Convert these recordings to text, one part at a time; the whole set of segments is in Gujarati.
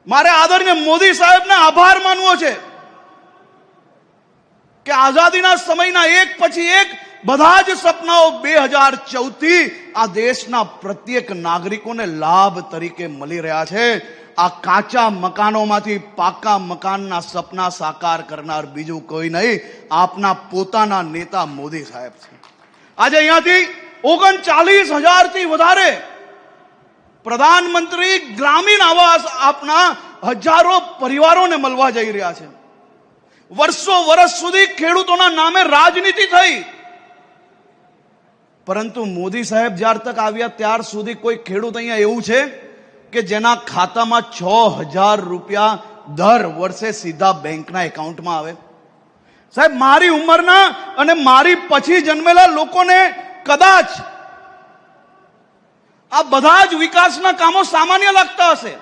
મારે આદરણીય મોદી સાહેબને આભાર માનવો છે કે આઝાદીના સમયના એક પછી એક બધા જ સપનાઓ 2014 થી આ દેશના પ્રત્યેક નાગરિકોને લાભ તરીકે મળી રહ્યા છે. આ કાચા મકાનોમાંથી પાકા મકાનના સપના સાકાર કરનાર બીજું કોઈ નહીં, આપના પોતાના નેતા મોદી સાહેબ છે. આજે અહીંયાથી 39,000 થી વધારે પ્રધાનમંત્રી ગ્રામીણ આવાસ આપના હજારો પરિવારોને મળવા જઈ રહ્યા છે. વર્ષો વર્ષ સુધી ખેડૂતોના નામે રાજનીતિ થઈ, પરંતુ મોદી સાહેબ જ્યાર તક આવ્યા ત્યાર સુધી કોઈ ખેડૂત અહીંયા એવું છે કે જેના ખાતામાં 6,000 રૂપિયા દર વર્ષે સીધા બેંકના એકાઉન્ટમાં આવે? સાહેબ, મારી ઉંમરના અને મારી પછી જન્મેલા લોકોને કદાચ આ બધા જ વિકાસના કામો સામાન્ય લાગતા હશે,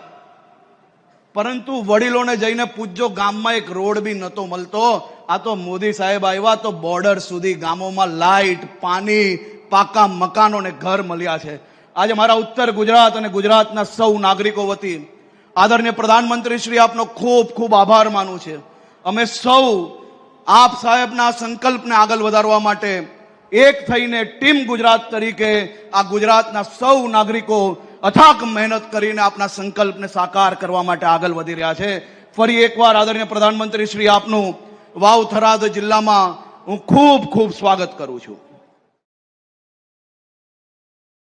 પરંતુ વડીલોને જઈને પૂછજો, ગામમાં એક રોડ બી નતો મળતો. આ તો મોદી સાહેબ આવ્યા તો બોર્ડર સુધી ગામોમાં લાઇટ, પાણી, પાકા મકાનો ને ઘર મળ્યા છે. આજે મારા ઉત્તર ગુજરાત અને ગુજરાતના સૌ નાગરિકો વતી આદરણીય પ્રધાનમંત્રી શ્રી આપનો ખૂબ ખૂબ આભાર માનું છે. અમે સૌ આપ સાહેબના સંકલ્પને આગળ વધારવા માટે એક થઈને ટીમ ગુજરાત તરીકે આ ગુજરાતના સૌ નાગરિકો અથાક મહેનત કરીને આપના સંકલ્પને સાકાર કરવા માટે આગળ વધી રહ્યા છે. ફરી એકવાર આદરણીય પ્રધાનમંત્રી શ્રી આપનું વાવ થરાદ જિલ્લામાં હું ખૂબ ખૂબ સ્વાગત કરું છું.